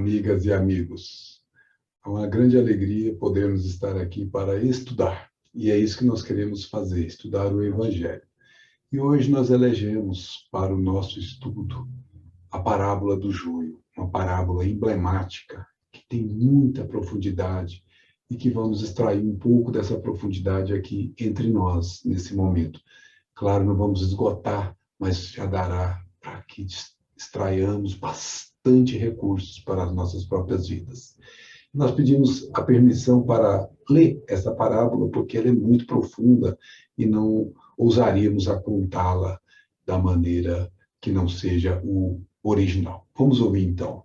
amigas e amigos. É uma grande alegria podermos estar aqui para estudar. E é isso que nós queremos fazer, estudar o Evangelho. E hoje nós elegemos para o nosso estudo a parábola do joio, uma parábola emblemática, que tem muita profundidade e que vamos extrair um pouco dessa profundidade aqui entre nós, nesse momento. Claro, não vamos esgotar, mas já dará para que extraiamos bastante recursos para as nossas próprias vidas. Nós pedimos a permissão para ler essa parábola, porque ela é muito profunda e não ousaríamos a contá-la da maneira que não seja o original. Vamos ouvir então.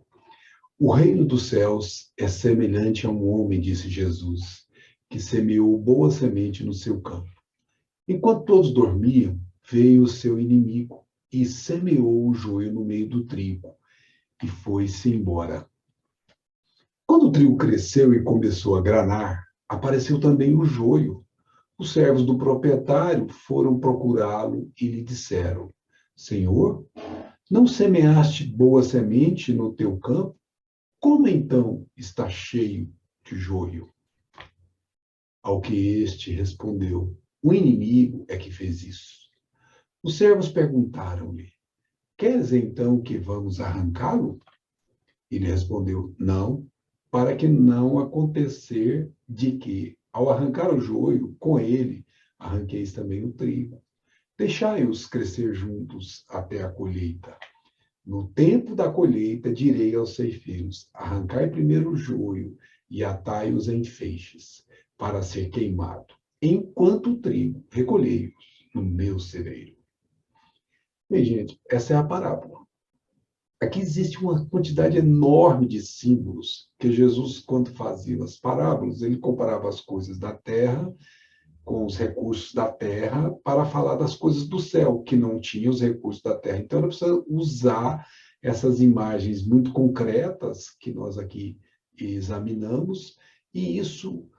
O reino dos céus é semelhante a um homem, disse Jesus, que semeou boa semente no seu campo. Enquanto todos dormiam, veio o seu inimigo e semeou o joio no meio do trigo e foi-se embora. Quando o trigo cresceu e começou a granar, apareceu também o joio. Os servos do proprietário foram procurá-lo e lhe disseram: Senhor, não semeaste boa semente no teu campo? Como então está cheio de joio? Ao que este respondeu: o inimigo é que fez isso. Os servos perguntaram-lhe: Queres então que vamos arrancá-lo? Ele respondeu: Não, para que não acontecer de que, ao arrancar o joio, com ele arranqueis também o trigo. Deixai-os crescer juntos até a colheita. No tempo da colheita, direi aos ceifeiros: arrancai primeiro o joio e atai-os em feixes, para ser queimado, enquanto o trigo recolhei-os no meu celeiro. Bem, gente, essa é a parábola. Aqui existe uma quantidade enorme de símbolos que Jesus, quando fazia as parábolas, ele comparava as coisas da terra com os recursos da terra para falar das coisas do céu, que não tinham os recursos da terra. Então, ele precisa usar essas imagens muito concretas que nós aqui examinamos, e isso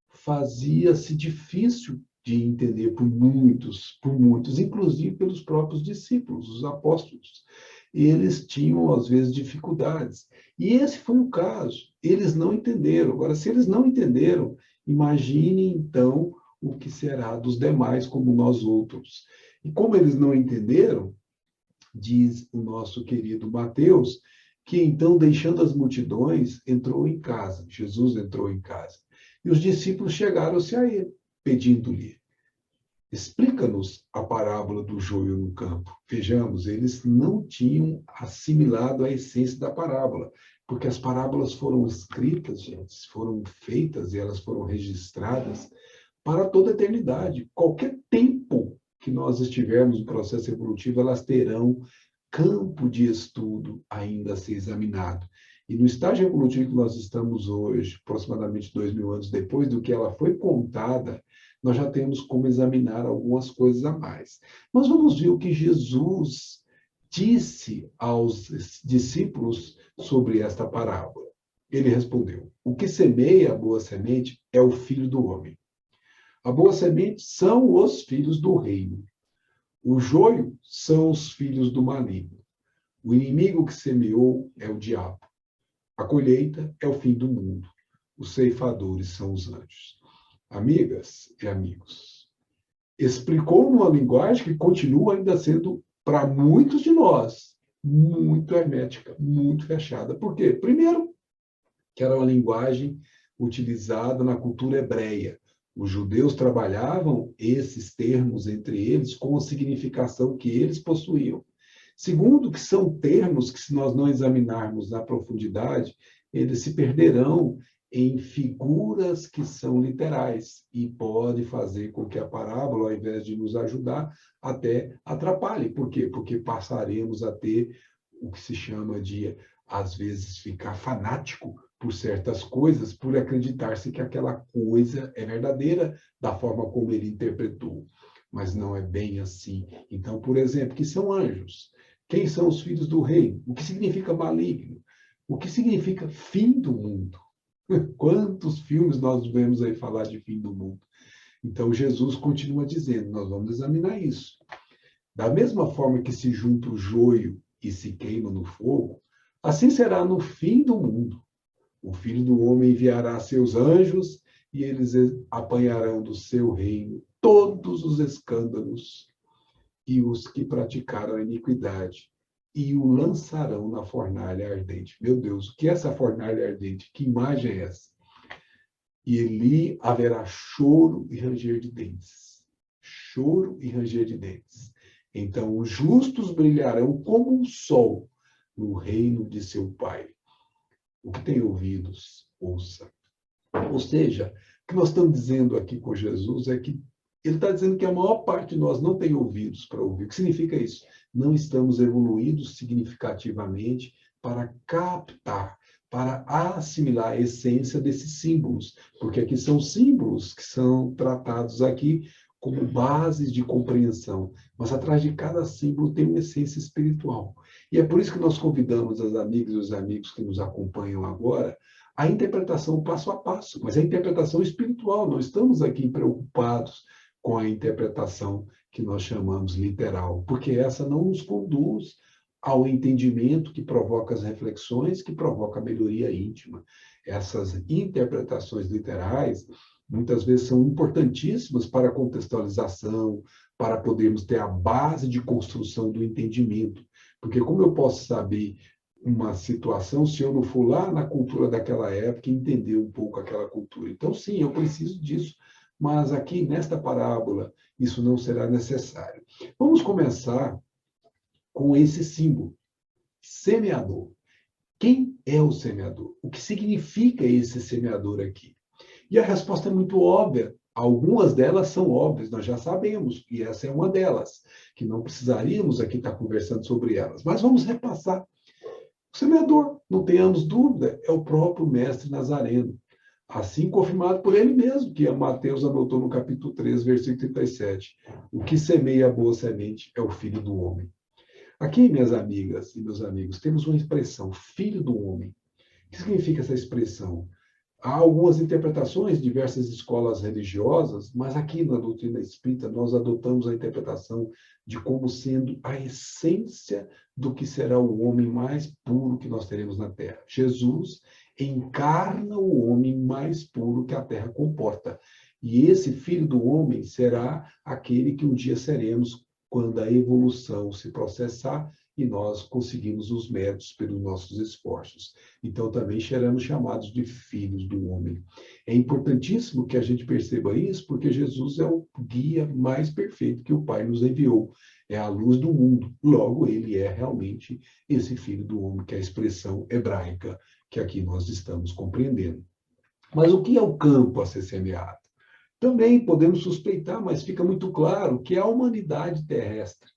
fazia-se difícil de entender por muitos, inclusive pelos próprios discípulos, os apóstolos. Eles tinham, às vezes, dificuldades. E esse foi o caso. Eles não entenderam. Agora, se eles não entenderam, imagine, então, o que será dos demais como nós outros. E como eles não entenderam, diz o nosso querido Mateus, que então, deixando as multidões, entrou em casa. Jesus entrou em casa. E os discípulos chegaram-se a ele, pedindo-lhe: explica-nos a parábola do joio no campo. Vejamos, eles não tinham assimilado a essência da parábola, porque as parábolas foram escritas, gente, foram feitas e elas foram registradas para toda a eternidade. Qualquer tempo que nós estivermos no processo evolutivo, elas terão campo de estudo ainda a ser examinado. E no estágio evolutivo que nós estamos hoje, aproximadamente 2000 anos depois do que ela foi contada, nós já temos como examinar algumas coisas a mais. Nós vamos ver o que Jesus disse aos discípulos sobre esta parábola. Ele respondeu: o que semeia a boa semente é o filho do homem. A boa semente são os filhos do reino. O joio são os filhos do maligno. O inimigo que semeou é o diabo. A colheita é o fim do mundo. Os ceifadores são os anjos. Amigas e amigos, explicou numa linguagem que continua ainda sendo, para muitos de nós, muito hermética, muito fechada. Por quê? Primeiro, que era uma linguagem utilizada na cultura hebreia. Os judeus trabalhavam esses termos entre eles com a significação que eles possuíam. Segundo, que são termos que, se nós não examinarmos na profundidade, eles se perderão em figuras que são literais e pode fazer com que a parábola, ao invés de nos ajudar, até atrapalhe. Por quê? Porque passaremos a ter o que se chama de, às vezes, ficar fanático por certas coisas, por acreditar-se que aquela coisa é verdadeira da forma como ele interpretou. Mas não é bem assim. Então, por exemplo, que são anjos? Quem são os filhos do rei? O que significa maligno? O que significa fim do mundo? Quantos filmes nós vemos aí falar de fim do mundo? Então, Jesus continua dizendo, nós vamos examinar isso. Da mesma forma que se junta o joio e se queima no fogo, Assim será no fim do mundo. O Filho do Homem enviará seus anjos e eles apanharão do seu reino todos os escândalos e os que praticaram a iniquidade e o lançarão na fornalha ardente. Meu Deus, o que é essa fornalha ardente? Que imagem é essa? E ali haverá choro e ranger de dentes. Choro e ranger de dentes. Então os justos brilharão como o sol no reino de seu Pai. O que tem ouvidos, ouça. Ou seja, o que nós estamos dizendo aqui com Jesus é que ele está dizendo que a maior parte de nós não tem ouvidos para ouvir. O que significa isso? Não estamos evoluídos significativamente para captar, para assimilar a essência desses símbolos, porque aqui são símbolos que são tratados aqui como bases de compreensão, mas atrás de cada símbolo tem uma essência espiritual. E é por isso que nós convidamos as amigas e os amigos que nos acompanham agora a interpretação passo a passo, mas a interpretação espiritual. Não estamos aqui preocupados com a interpretação que nós chamamos literal, porque essa não nos conduz ao entendimento que provoca as reflexões, que provoca a melhoria íntima. Essas interpretações literais, muitas vezes, são importantíssimas para a contextualização, para podermos ter a base de construção do entendimento. Porque como eu posso saber uma situação se eu não for lá na cultura daquela época e entender um pouco aquela cultura? Então, sim, eu preciso disso, mas aqui, nesta parábola, isso não será necessário. Vamos começar com esse símbolo, semeador. Quem é o semeador? O que significa esse semeador aqui? E a resposta é muito óbvia. Algumas delas são óbvias, nós já sabemos, e essa é uma delas, que não precisaríamos aqui estar conversando sobre elas. Mas vamos repassar. O semeador, não tenhamos dúvida, é o próprio Mestre Nazareno. Assim confirmado por ele mesmo, que Mateus anotou no capítulo 3, versículo 37. O que semeia a boa semente é o Filho do Homem. Aqui, minhas amigas e meus amigos, temos uma expressão, Filho do Homem. O que significa essa expressão? Há algumas interpretações, diversas escolas religiosas, mas aqui na doutrina espírita nós adotamos a interpretação de como sendo a essência do que será o homem mais puro que nós teremos na Terra. Jesus encarna o homem mais puro que a Terra comporta. E esse Filho do Homem será aquele que um dia seremos quando a evolução se processar e nós conseguimos os méritos pelos nossos esforços. Então, também seremos chamados de filhos do homem. É importantíssimo que a gente perceba isso, porque Jesus é o guia mais perfeito que o Pai nos enviou. É a luz do mundo. Logo, ele é realmente esse filho do homem, que é a expressão hebraica que aqui nós estamos compreendendo. Mas o que é o campo a ser semeado? Também podemos suspeitar, mas fica muito claro que é a humanidade terrestre.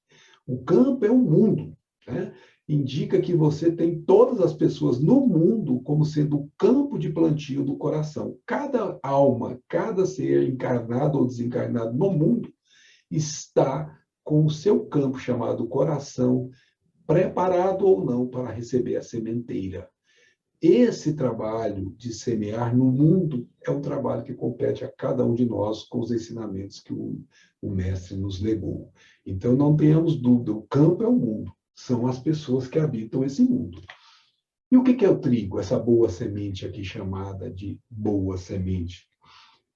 O campo é o mundo. Né? Indica que você tem todas as pessoas no mundo como sendo o campo de plantio do coração. Cada alma, cada ser encarnado ou desencarnado no mundo está com o seu campo chamado coração, preparado ou não para receber a sementeira. Esse trabalho de semear no mundo é um trabalho que compete a cada um de nós com os ensinamentos que o Mestre nos legou. Então, não tenhamos dúvida, o campo é o mundo. São as pessoas que habitam esse mundo. E o que é o trigo, essa boa semente aqui chamada de boa semente?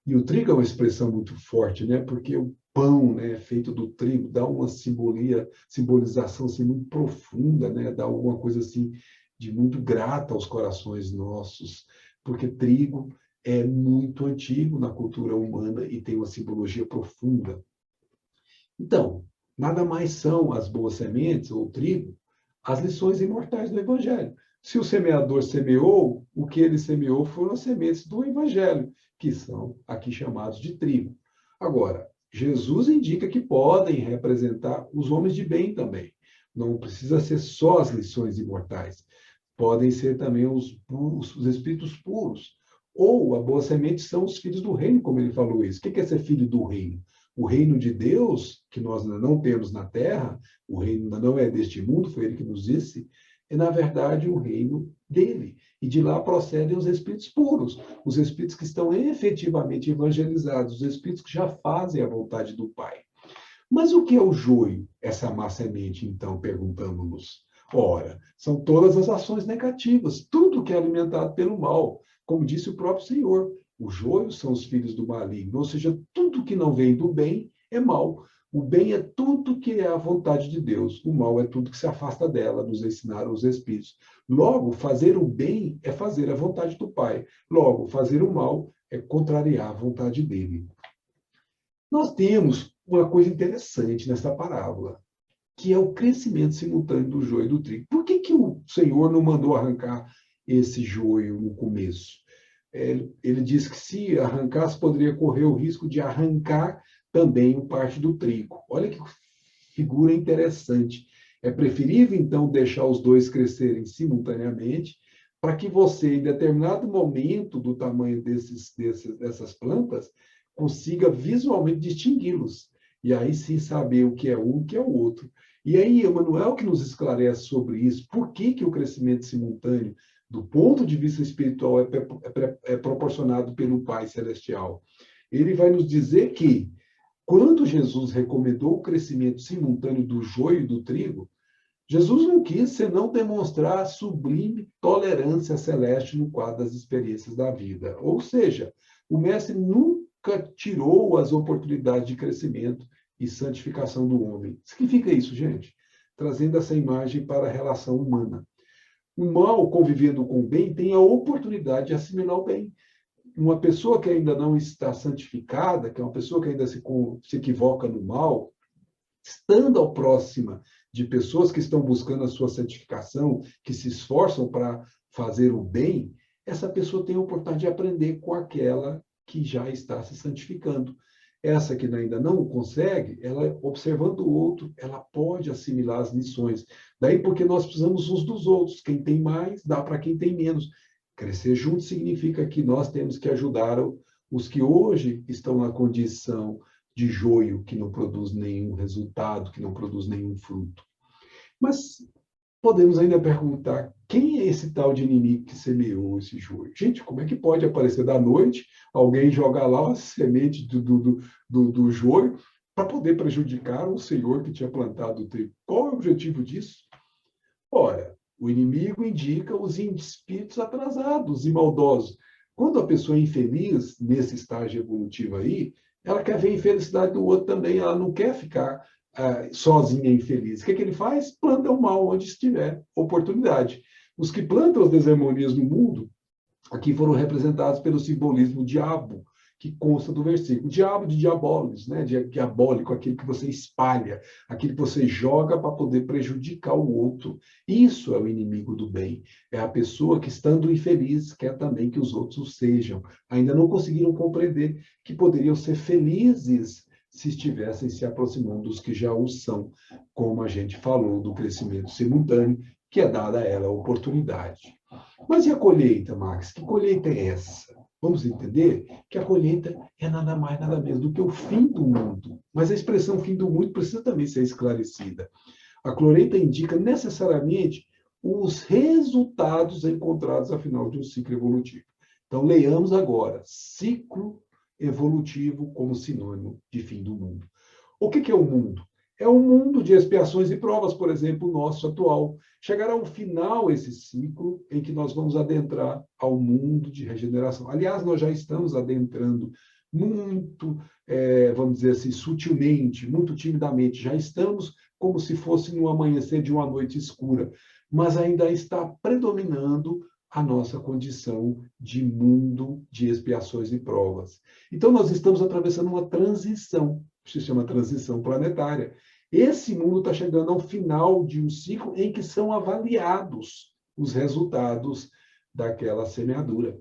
E o trigo é uma expressão muito forte, né? Porque o pão, né, feito do trigo dá uma simbolização assim, muito profunda, né? Dá alguma coisa assim de muito grata aos corações nossos, porque trigo é muito antigo na cultura humana e tem uma simbologia profunda. Então, nada mais são as boas sementes, ou trigo, as lições imortais do Evangelho. Se o semeador semeou, o que ele semeou foram as sementes do Evangelho, que são aqui chamados de trigo. Agora, Jesus indica que podem representar os homens de bem também. Não precisa ser só as lições imortais. Podem ser também os espíritos puros. Ou a boa semente são os filhos do reino, como ele falou isso. O que é ser filho do reino? O reino de Deus, que nós não temos na Terra, o reino não é deste mundo, foi ele que nos disse, é, na verdade, o reino dele. E de lá procedem os espíritos puros, os espíritos que estão efetivamente evangelizados, os espíritos que já fazem a vontade do Pai. Mas o que é o joio, essa má semente, então, perguntamos-nos? Ora, são todas as ações negativas, tudo que é alimentado pelo mal. Como disse o próprio Senhor, os joios são os filhos do maligno, ou seja, tudo que não vem do bem é mal. O bem é tudo que é a vontade de Deus, o mal é tudo que se afasta dela, nos ensinaram os Espíritos. Logo, fazer o bem é fazer a vontade do Pai. Logo, fazer o mal é contrariar a vontade dele. Nós temos uma coisa interessante nessa parábola, que é o crescimento simultâneo do joio e do trigo. Por que o Senhor não mandou arrancar esse joio no começo? Ele diz que se arrancasse, poderia correr o risco de arrancar também parte do trigo. Olha que figura interessante. É preferível, então, deixar os dois crescerem simultaneamente, para que você, em determinado momento do tamanho dessas plantas, consiga visualmente distingui-los. E aí sim saber o que é um e o que é o outro. E aí, Emmanuel que nos esclarece sobre isso, por que o crescimento simultâneo, do ponto de vista espiritual, é proporcionado pelo Pai Celestial. Ele vai nos dizer que, quando Jesus recomendou o crescimento simultâneo do joio e do trigo, Jesus não quis senão demonstrar a sublime tolerância celeste no quadro das experiências da vida. Ou seja, o Mestre nunca tirou as oportunidades de crescimento e santificação do homem. Significa isso, gente? Trazendo essa imagem para a relação humana. O mal, convivendo com o bem, tem a oportunidade de assimilar o bem. Uma pessoa que ainda não está santificada, que é uma pessoa que ainda se equivoca no mal, estando ao próxima de pessoas que estão buscando a sua santificação, que se esforçam para fazer o bem, essa pessoa tem a oportunidade de aprender com aquela que já está se santificando. Essa que ainda não o consegue, ela, observando o outro, ela pode assimilar as lições. Daí porque nós precisamos uns dos outros. Quem tem mais, dá para quem tem menos. Crescer junto significa que nós temos que ajudar os que hoje estão na condição de joio, que não produz nenhum resultado, que não produz nenhum fruto. Mas podemos ainda perguntar, quem é esse tal de inimigo que semeou esse joio? Gente, como é que pode aparecer da noite, alguém jogar lá a semente do joio para poder prejudicar o Senhor que tinha plantado o trigo? Qual é o objetivo disso? Ora, o inimigo indica os espíritos atrasados e maldosos. Quando a pessoa é infeliz nesse estágio evolutivo aí, ela quer ver a infelicidade do outro também, ela não quer ficar sozinha infeliz. O que ele faz? Planta o mal onde estiver oportunidade. Os que plantam as desarmonias no mundo, aqui foram representados pelo simbolismo diabo, que consta do versículo. Diabo de diabolos, né? Diabólico, aquele que você espalha, aquele que você joga para poder prejudicar o outro. Isso é o inimigo do bem. É a pessoa que, estando infeliz, quer também que os outros o sejam. Ainda não conseguiram compreender que poderiam ser felizes se estivessem se aproximando dos que já o são, como a gente falou do crescimento simultâneo, que é dada a ela a oportunidade. Mas e a colheita, Max? Que colheita é essa? Vamos entender que a colheita é nada mais, nada menos do que o fim do mundo. Mas a expressão fim do mundo precisa também ser esclarecida. A colheita indica necessariamente os resultados encontrados ao final de um ciclo evolutivo. Então, leiamos agora, ciclo evolutivo como sinônimo de fim do mundo. O que é o mundo? É um mundo de expiações e provas, por exemplo, o nosso atual. Chegará ao final esse ciclo em que nós vamos adentrar ao mundo de regeneração. Aliás, nós já estamos adentrando muito, vamos dizer assim, sutilmente, muito timidamente. Já estamos como se fosse no amanhecer de uma noite escura, mas ainda está predominando a nossa condição de mundo de expiações e provas. Então, nós estamos atravessando uma transição, que se chama transição planetária. Esse mundo está chegando ao final de um ciclo em que são avaliados os resultados daquela semeadura.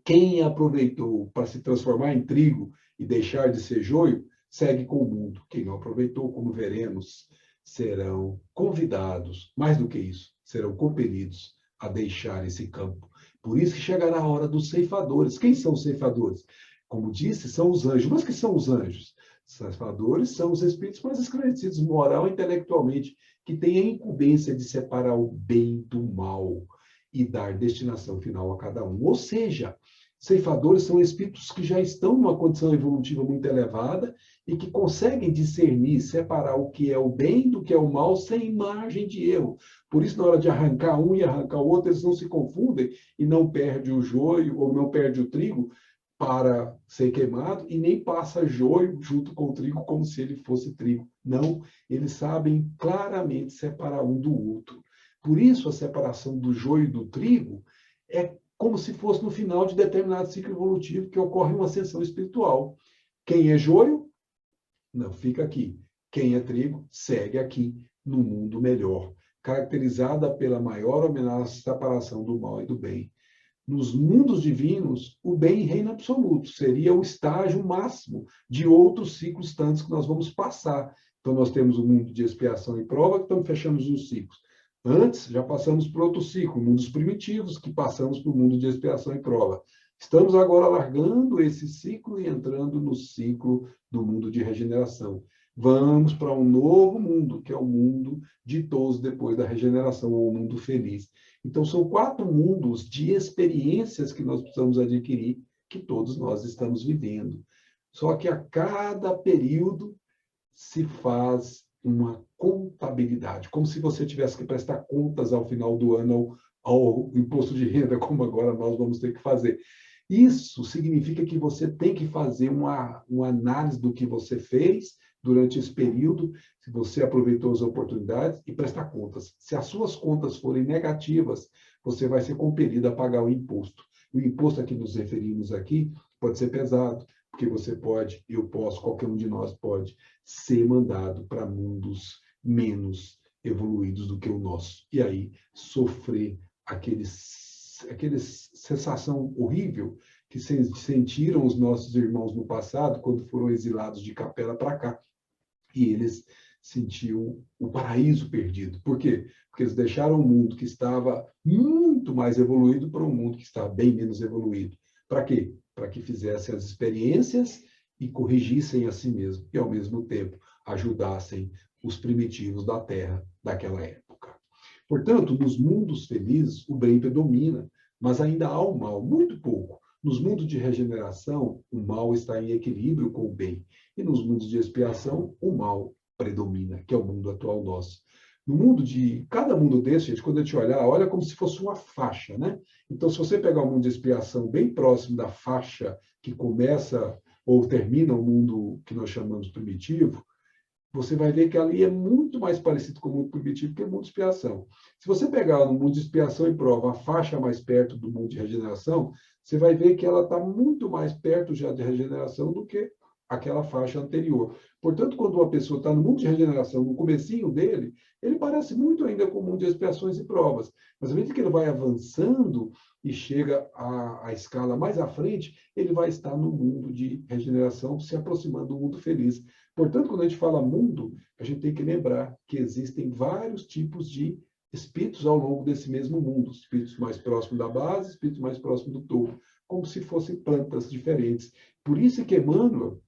Quem aproveitou para se transformar em trigo e deixar de ser joio, segue com o mundo. Quem não aproveitou, como veremos, serão convidados, mais do que isso, serão compelidos a deixar esse campo. Por isso que chegará a hora dos ceifadores. Quem são os ceifadores? Como disse, são os anjos. Mas que são os anjos? Os ceifadores são os espíritos mais esclarecidos, moral e intelectualmente, que têm a incumbência de separar o bem do mal e dar destinação final a cada um. Ou seja, ceifadores são espíritos que já estão numa condição evolutiva muito elevada e que conseguem discernir, separar o que é o bem do que é o mal sem margem de erro. Por isso, na hora de arrancar um e arrancar o outro, eles não se confundem e não perdem o joio ou não perdem o trigo para ser queimado e nem passa joio junto com o trigo como se ele fosse trigo. Não, eles sabem claramente separar um do outro. Por isso, a separação do joio do trigo é como se fosse no final de determinado ciclo evolutivo que ocorre uma ascensão espiritual. Quem é joio, não, fica aqui. Quem é trigo, segue aqui, no mundo melhor, caracterizada pela maior homenagem à separação do mal e do bem. Nos mundos divinos, o bem reina absoluto, seria o estágio máximo de outros ciclos tantos que nós vamos passar. Então, nós temos o mundo de expiação e prova, que então fechamos os ciclos. Antes, já passamos por outro ciclo, mundos primitivos, que passamos para o mundo de expiação e prova. Estamos agora largando esse ciclo e entrando no ciclo do mundo de regeneração. Vamos para um novo mundo, que é o mundo de todos depois da regeneração, ou o mundo feliz. Então, são 4 mundos de experiências que nós precisamos adquirir, que todos nós estamos vivendo. Só que a cada período se faz uma contabilidade, como se você tivesse que prestar contas ao final do ano ao imposto de renda, como agora nós vamos ter que fazer. Isso significa que você tem que fazer uma análise do que você fez durante esse período, se você aproveitou as oportunidades, e prestar contas. Se as suas contas forem negativas, você vai ser compelido a pagar o imposto. O imposto a que nos referimos aqui pode ser pesado, porque você pode, eu posso, qualquer um de nós pode ser mandado para mundos menos evoluídos do que o nosso. E aí sofrer aquele sensação horrível que sentiram os nossos irmãos no passado, quando foram exilados de Capela para cá. E eles sentiam o paraíso perdido. Por quê? Porque eles deixaram um mundo que estava muito mais evoluído para um mundo que estava bem menos evoluído. Para quê? Para que fizessem as experiências e corrigissem a si mesmos, e, ao mesmo tempo, ajudassem os primitivos da Terra daquela época. Portanto, nos mundos felizes, o bem predomina, mas ainda há o mal, muito pouco. Nos mundos de regeneração, o mal está em equilíbrio com o bem. E nos mundos de expiação, o mal predomina, que é o mundo atual nosso. No mundo de... Cada mundo desse, gente, quando a gente olhar, olha como se fosse uma faixa, né? Então, se você pegar o mundo de expiação bem próximo da faixa que começa ou termina o mundo que nós chamamos primitivo, você vai ver que ali é muito mais parecido com o mundo primitivo que o mundo de expiação. Se você pegar no mundo de expiação e prova a faixa mais perto do mundo de regeneração, você vai ver que ela está muito mais perto já de regeneração do que aquela faixa anterior. Portanto, quando uma pessoa está no mundo de regeneração, no comecinho dele, ele parece muito ainda com o mundo de expiações e provas. Mas à medida que ele vai avançando e chega à escala mais à frente, ele vai estar no mundo de regeneração, se aproximando do mundo feliz. Portanto, quando a gente fala mundo, a gente tem que lembrar que existem vários tipos de espíritos ao longo desse mesmo mundo. Espíritos mais próximos da base, espíritos mais próximos do topo, como se fossem plantas diferentes. Por isso que Emmanuel,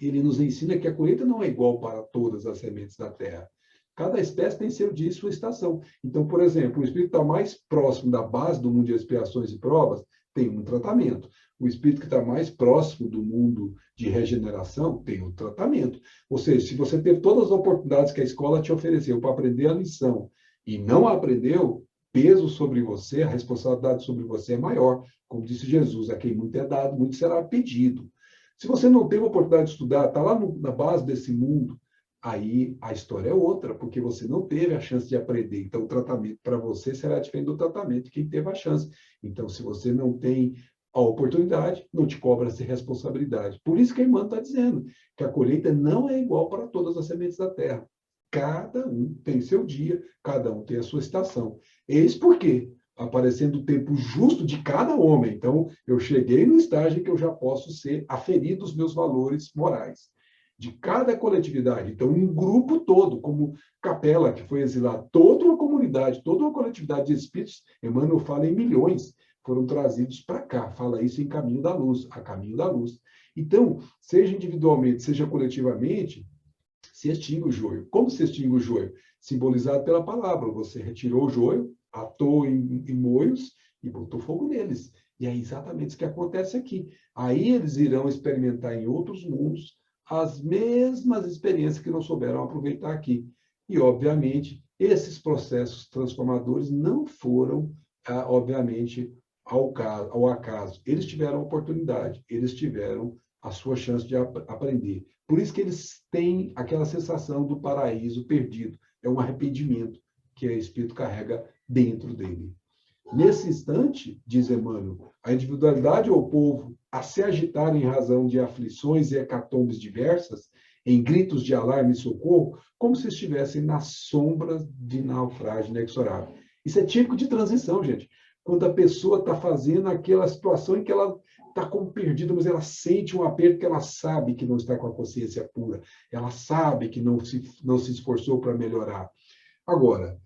ele nos ensina que a colheita não é igual para todas as sementes da terra. Cada espécie tem seu dia e sua estação. Então, por exemplo, o espírito está mais próximo da base do mundo de expiações e provas, tem um tratamento. O espírito que está mais próximo do mundo de regeneração tem um tratamento. Ou seja, se você teve todas as oportunidades que a escola te ofereceu para aprender a lição e não aprendeu, peso sobre você, a responsabilidade sobre você é maior. Como disse Jesus, a quem muito é dado, muito será pedido. Se você não teve a oportunidade de estudar, está lá na base desse mundo, aí a história é outra, porque você não teve a chance de aprender. Então, o tratamento para você será diferente do tratamento de quem teve a chance. Então, se você não tem a oportunidade, não te cobra essa responsabilidade. Por isso que a irmã está dizendo que a colheita não é igual para todas as sementes da terra. Cada um tem seu dia, cada um tem a sua estação. Eis por quê? Aparecendo o tempo justo de cada homem. Então, eu cheguei no estágio que eu já posso ser aferido os meus valores morais. De cada coletividade. Então, um grupo todo, como Capela, que foi exilado, toda uma comunidade, toda uma coletividade de espíritos, Emmanuel fala em milhões, foram trazidos para cá. Fala isso em Caminho da Luz, a Caminho da Luz. Então, seja individualmente, seja coletivamente, se extingue o joio. Como se extingue o joio? Simbolizado pela palavra. Você retirou o joio, atou em moinhos e botou fogo neles. E é exatamente isso que acontece aqui. Aí eles irão experimentar em outros mundos as mesmas experiências que não souberam aproveitar aqui. E, obviamente, esses processos transformadores não foram, obviamente, ao acaso. Eles tiveram oportunidade, eles tiveram a sua chance de aprender. Por isso que eles têm aquela sensação do paraíso perdido. É um arrependimento que o Espírito carrega dentro dele. Nesse instante, diz Emmanuel, a individualidade ou o povo, a se agitar em razão de aflições e hecatombes diversas, em gritos de alarme e socorro, como se estivessem nas sombras de naufrágio inexorável. Isso é típico de transição, gente. Quando a pessoa está fazendo aquela situação em que ela está como perdida, mas ela sente um aperto que ela sabe que não está com a consciência pura, ela sabe que não se esforçou para melhorar. Agora,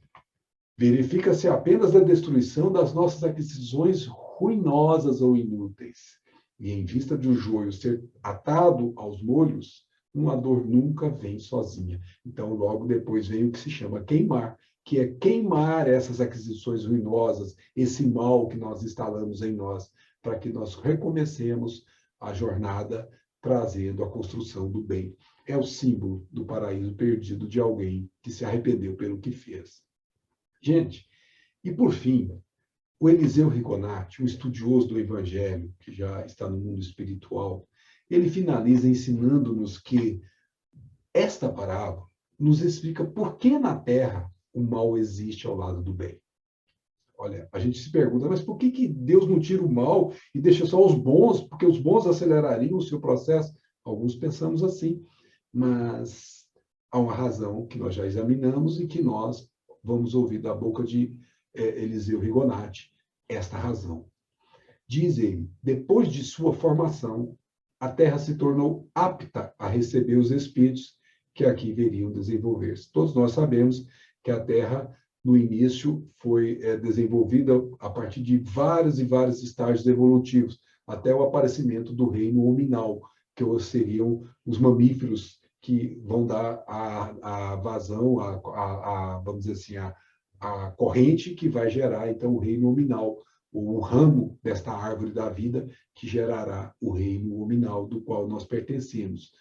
verifica-se apenas a destruição das nossas aquisições ruinosas ou inúteis. E em vista de um joio ser atado aos molhos, uma dor nunca vem sozinha. Então, logo depois vem o que se chama queimar, que é queimar essas aquisições ruinosas, esse mal que nós instalamos em nós, para que nós recomecemos a jornada trazendo a construção do bem. É o símbolo do paraíso perdido de alguém que se arrependeu pelo que fez. Gente, e por fim, o Eliseu Rigonati, um estudioso do Evangelho, que já está no mundo espiritual, ele finaliza ensinando-nos que esta parábola nos explica por que na Terra o mal existe ao lado do bem. Olha, a gente se pergunta, mas por que Deus não tira o mal e deixa só os bons? Porque os bons acelerariam o seu processo? Alguns pensamos assim, mas há uma razão que nós já examinamos e que nós vamos ouvir da boca de Eliseu Rigonati esta razão. Diz ele, depois de sua formação, a Terra se tornou apta a receber os espíritos que aqui veriam desenvolver-se. Todos nós sabemos que a Terra, no início, foi desenvolvida a partir de vários e vários estágios evolutivos, até o aparecimento do reino hominal, que seriam os mamíferos que vão dar a vazão, vamos dizer assim, a corrente que vai gerar, então, o reino hominal, o ramo desta árvore da vida que gerará o reino hominal do qual nós pertencemos.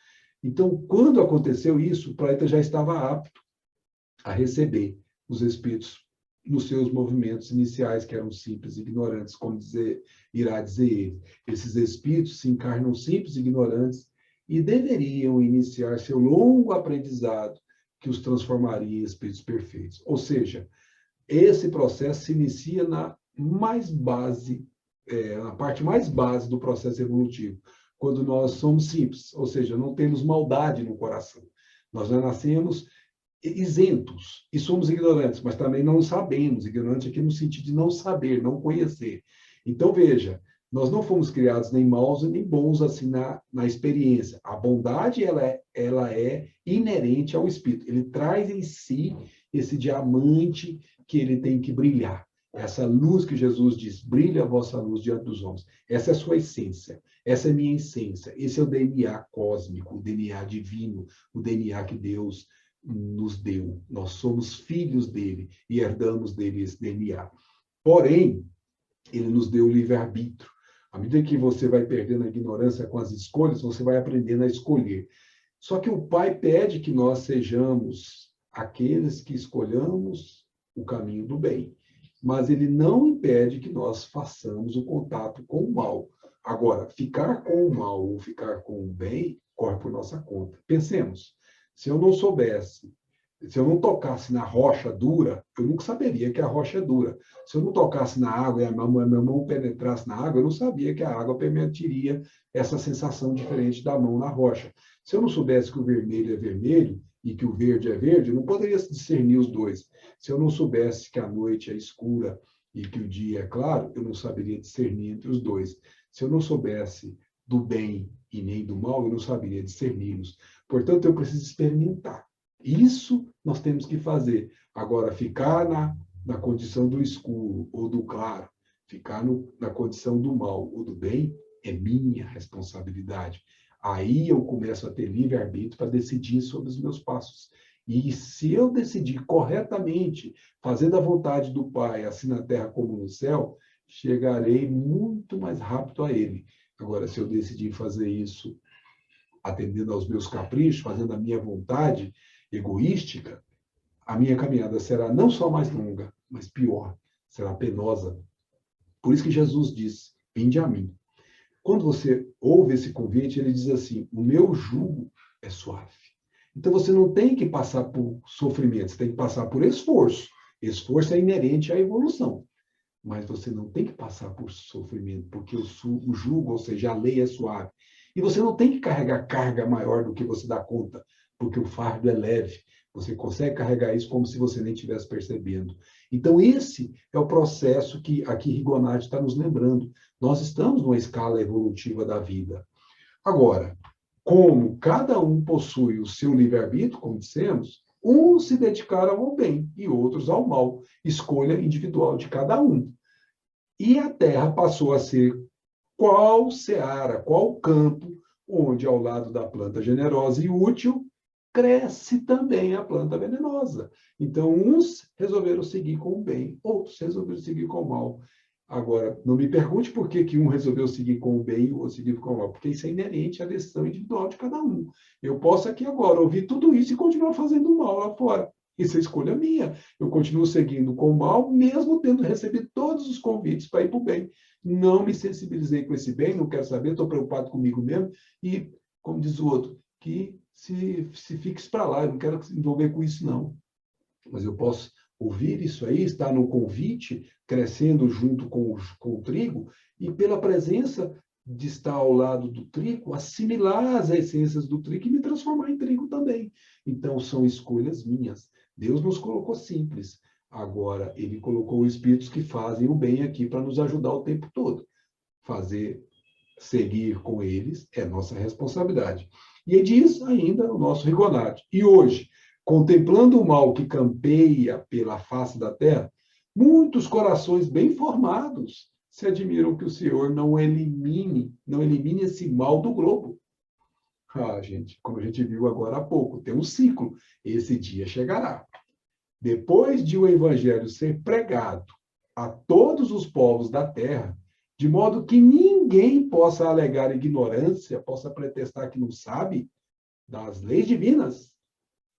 Então, quando aconteceu isso, o planeta já estava apto a receber os espíritos nos seus movimentos iniciais, que eram simples e ignorantes, como irá dizer ele. Esses espíritos se encarnam simples e ignorantes e deveriam iniciar seu longo aprendizado que os transformaria em espíritos perfeitos. Ou seja, esse processo se inicia na parte mais base do processo evolutivo, quando nós somos simples, ou seja, não temos maldade no coração. Nós já nascemos isentos e somos ignorantes, mas também não sabemos, ignorante aqui no sentido de não saber, não conhecer. Então, veja, nós não fomos criados nem maus nem bons assim na experiência. A bondade, ela é inerente ao espírito. Ele traz em si esse diamante que ele tem que brilhar. Essa luz que Jesus diz, brilha a vossa luz diante dos homens. Essa é a sua essência. Essa é a minha essência. Esse é o DNA cósmico, o DNA divino, o DNA que Deus nos deu. Nós somos filhos dele e herdamos dele esse DNA. Porém, ele nos deu o livre-arbítrio. À medida que você vai perdendo a ignorância com as escolhas, você vai aprendendo a escolher. Só que o Pai pede que nós sejamos aqueles que escolhamos o caminho do bem. Mas ele não impede que nós façamos o contato com o mal. Agora, ficar com o mal ou ficar com o bem, corre por nossa conta. Pensemos, se eu não soubesse, se eu não tocasse na rocha dura, eu nunca saberia que a rocha é dura. Se eu não tocasse na água e a minha mão penetrasse na água, eu não sabia que a água permitiria essa sensação diferente da mão na rocha. Se eu não soubesse que o vermelho é vermelho e que o verde é verde, eu não poderia discernir os dois. Se eu não soubesse que a noite é escura e que o dia é claro, eu não saberia discernir entre os dois. Se eu não soubesse do bem e nem do mal, eu não saberia discerni-los. Portanto, eu preciso experimentar. Isso nós temos que fazer. Agora, ficar na condição do escuro ou do claro, ficar na condição do mal ou do bem, é minha responsabilidade. Aí eu começo a ter livre-arbítrio para decidir sobre os meus passos. E se eu decidir corretamente, fazendo a vontade do Pai, assim na terra como no céu, chegarei muito mais rápido a Ele. Agora, se eu decidir fazer isso atendendo aos meus caprichos, fazendo a minha vontade egoística, a minha caminhada será não só mais longa, mas pior, será penosa. Por isso que Jesus diz: vinde a mim. Quando você ouve esse convite, ele diz assim: o meu jugo é suave. Então você não tem que passar por sofrimento, você tem que passar por esforço. Esforço é inerente à evolução. Mas você não tem que passar por sofrimento, porque o jugo, ou seja, a lei é suave. E você não tem que carregar carga maior do que você dá conta, porque o fardo é leve. Você consegue carregar isso como se você nem estivesse percebendo. Então, esse é o processo que aqui Rigonati está nos lembrando. Nós estamos numa escala evolutiva da vida. Agora, como cada um possui o seu livre-arbítrio, como dissemos, uns se dedicaram ao bem e outros ao mal. Escolha individual de cada um. E a terra passou a ser qual seara, qual campo, onde ao lado da planta generosa e útil, cresce também a planta venenosa. Então, uns resolveram seguir com o bem, outros resolveram seguir com o mal. Agora, não me pergunte por que um resolveu seguir com o bem e o outro seguir com o mal, porque isso é inerente à decisão individual de cada um. Eu posso aqui agora ouvir tudo isso e continuar fazendo mal lá fora. Isso é escolha minha. Eu continuo seguindo com o mal, mesmo tendo recebido todos os convites para ir para o bem. Não me sensibilizei com esse bem, não quero saber, estou preocupado comigo mesmo. E, como diz o outro, que se fixe para lá, eu não quero se envolver com isso, não. Mas eu posso ouvir isso aí, estar no convite, crescendo junto com o trigo, e pela presença de estar ao lado do trigo, assimilar as essências do trigo e me transformar em trigo também. Então, são escolhas minhas. Deus nos colocou simples. Agora, Ele colocou espíritos que fazem o bem aqui para nos ajudar o tempo todo. Seguir com eles é nossa responsabilidade. E diz ainda o nosso Rigonati: e hoje, contemplando o mal que campeia pela face da terra, muitos corações bem formados se admiram que o Senhor não elimine esse mal do globo. Ah, gente, como a gente viu agora há pouco, tem um ciclo. Esse dia chegará. Depois de o evangelho ser pregado a todos os povos da terra, de modo que ninguém possa alegar ignorância, possa pretextar que não sabe das leis divinas,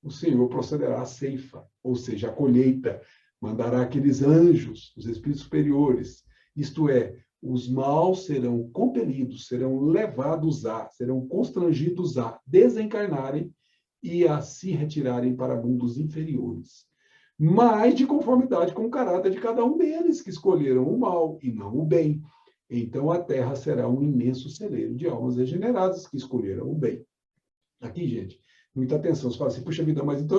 o Senhor procederá à ceifa, ou seja, a colheita, mandará aqueles anjos, os espíritos superiores, isto é, os maus serão compelidos, serão levados serão constrangidos a desencarnarem e a se retirarem para mundos inferiores. Mas de conformidade com o caráter de cada um deles, que escolheram o mal e não o bem. Então a Terra será um imenso celeiro de almas regeneradas que escolheram o bem. Aqui, gente, muita atenção. Você fala assim: puxa vida, mas então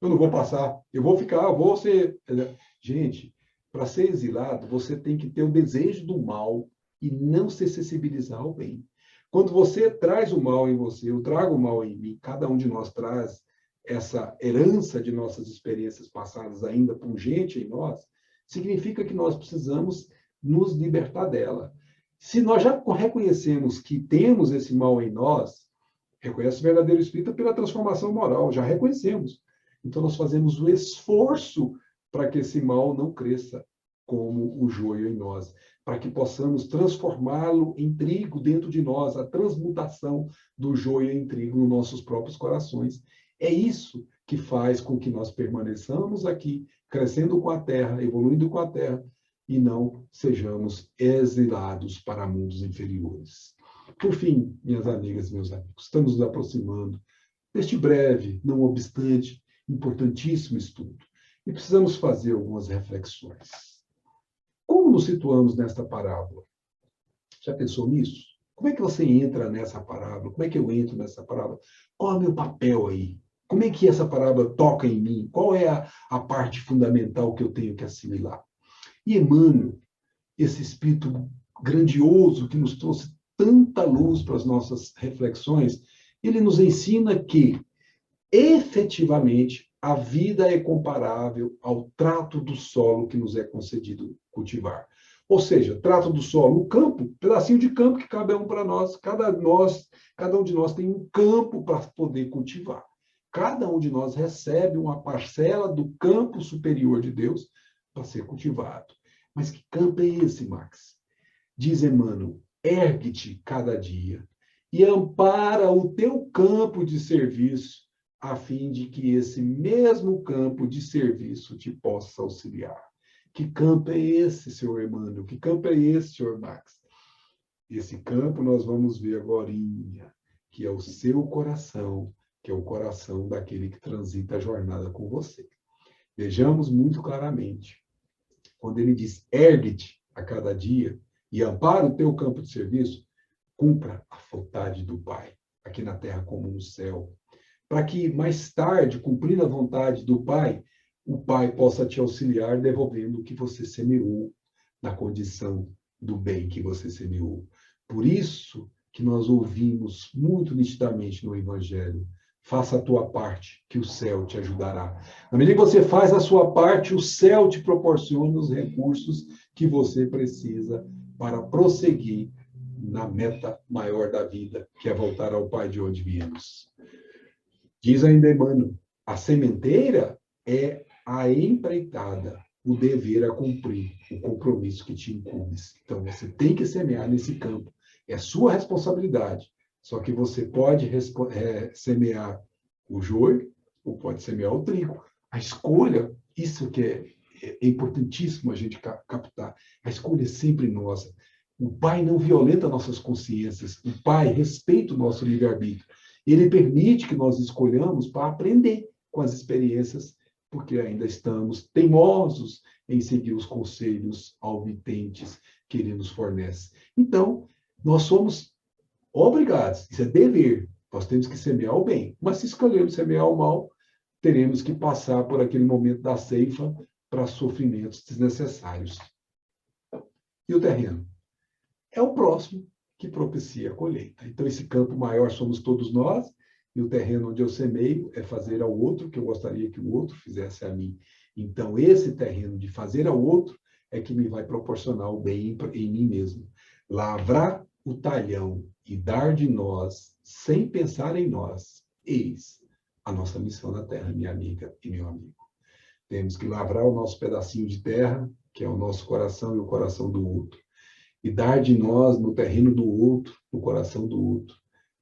eu não vou passar, eu vou ficar, eu vou ser... Gente, para ser exilado, você tem que ter o desejo do mal e não se sensibilizar ao bem. Quando você traz o mal em você, eu trago o mal em mim, cada um de nós traz essa herança de nossas experiências passadas ainda pungente em nós, significa que nós precisamos nos libertar dela. Se nós já reconhecemos que temos esse mal em nós, reconhece o verdadeiro espírito pela transformação moral, já reconhecemos. Então nós fazemos o esforço para que esse mal não cresça como o joio em nós, para que possamos transformá-lo em trigo dentro de nós, a transmutação do joio em trigo nos nossos próprios corações. É isso que faz com que nós permaneçamos aqui, crescendo com a terra, evoluindo com a terra, e não sejamos exilados para mundos inferiores. Por fim, minhas amigas e meus amigos, estamos nos aproximando deste breve, não obstante, importantíssimo estudo. E precisamos fazer algumas reflexões. Como nos situamos nesta parábola? Já pensou nisso? Como é que você entra nessa parábola? Como é que eu entro nessa parábola? Qual é o meu papel aí? Como é que essa parábola toca em mim? Qual é a parte fundamental que eu tenho que assimilar? E Emmanuel, esse espírito grandioso que nos trouxe tanta luz para as nossas reflexões, ele nos ensina que, efetivamente, a vida é comparável ao trato do solo que nos é concedido cultivar. Ou seja, trato do solo, o campo, pedacinho de campo que cabe a um para nós. Cada um de nós tem um campo para poder cultivar. Cada um de nós recebe uma parcela do campo superior de Deus para ser cultivado. Mas que campo é esse, Max? Diz Emmanuel: ergue-te cada dia e ampara o teu campo de serviço, a fim de que esse mesmo campo de serviço te possa auxiliar. Que campo é esse, senhor Emmanuel? Que campo é esse, senhor Max? Esse campo nós vamos ver agora, que é o seu coração, que é o coração daquele que transita a jornada com você. Vejamos muito claramente. Quando ele diz, ergue-te a cada dia e ampara o teu campo de serviço, cumpra a vontade do Pai, aqui na terra como no céu. Para que mais tarde, cumprindo a vontade do Pai, o Pai possa te auxiliar devolvendo o que você semeou na condição do bem que você semeou. Por isso que nós ouvimos muito nitidamente no Evangelho, faça a tua parte, que o céu te ajudará. Na medida que você faz a sua parte, o céu te proporciona os recursos que você precisa para prosseguir na meta maior da vida, que é voltar ao Pai de onde viemos. Diz ainda Emmanuel, a sementeira é a empreitada, o dever a cumprir, o compromisso que te incumbes. Então, você tem que semear nesse campo. É sua responsabilidade. Só que você pode semear o joio ou pode semear o trigo. A escolha, isso que é importantíssimo a gente captar. A escolha é sempre nossa. O Pai não violenta nossas consciências. O Pai respeita o nosso livre-arbítrio. Ele permite que nós escolhamos para aprender com as experiências, porque ainda estamos teimosos em seguir os conselhos alvitentes que ele nos fornece. Então, nós somos obrigados, isso é dever, nós temos que semear o bem. Mas se escolhermos semear o mal, teremos que passar por aquele momento da ceifa para sofrimentos desnecessários. E o terreno? É o próximo que propicia a colheita. Então, esse campo maior somos todos nós, e o terreno onde eu semeio é fazer ao outro que eu gostaria que o outro fizesse a mim. Então, esse terreno de fazer ao outro é que me vai proporcionar o bem em mim mesmo. Lavrar o talhão e dar de nós, sem pensar em nós, eis a nossa missão na terra, minha amiga e meu amigo. Temos que lavrar o nosso pedacinho de terra, que é o nosso coração e o coração do outro, e dar de nós no terreno do outro, no coração do outro,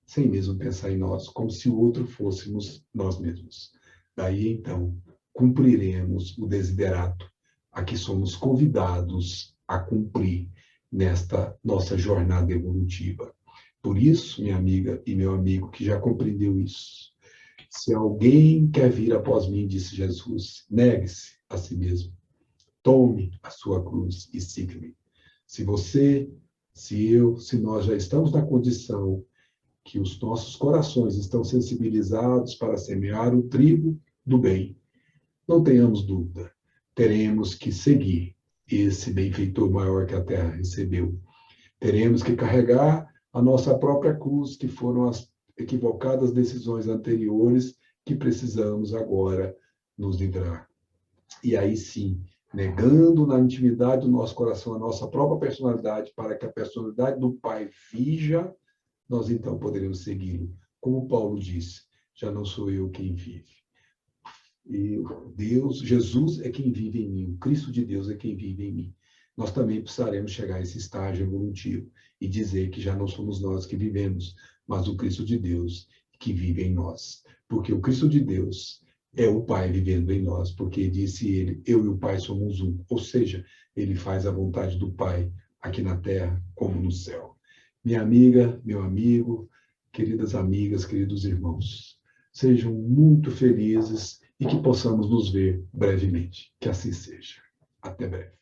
sem mesmo pensar em nós, como se o outro fôssemos nós mesmos. Daí, então, cumpriremos o desiderato a que somos convidados a cumprir nesta nossa jornada evolutiva. Por isso, minha amiga e meu amigo que já compreendeu isso, se alguém quer vir após mim, disse Jesus, negue-se a si mesmo, tome a sua cruz e siga-me. Se você, se eu, se nós já estamos na condição que os nossos corações estão sensibilizados para semear o trigo do bem, não tenhamos dúvida, teremos que seguir esse benfeitor maior que a terra recebeu. Teremos que carregar a nossa própria cruz, que foram as equivocadas decisões anteriores que precisamos agora nos livrar. E aí sim, negando na intimidade do nosso coração a nossa própria personalidade, para que a personalidade do Pai vija, nós então poderemos segui-lo. Como Paulo disse, já não sou eu quem vive. E Deus, Jesus é quem vive em mim, o Cristo de Deus é quem vive em mim. Nós também precisaremos chegar a esse estágio evolutivo e dizer que já não somos nós que vivemos, mas o Cristo de Deus que vive em nós. Porque o Cristo de Deus é o Pai vivendo em nós, porque disse ele, eu e o Pai somos um. Ou seja, ele faz a vontade do Pai aqui na terra como no céu. Minha amiga, meu amigo, queridas amigas, queridos irmãos, sejam muito felizes e que possamos nos ver brevemente. Que assim seja. Até breve.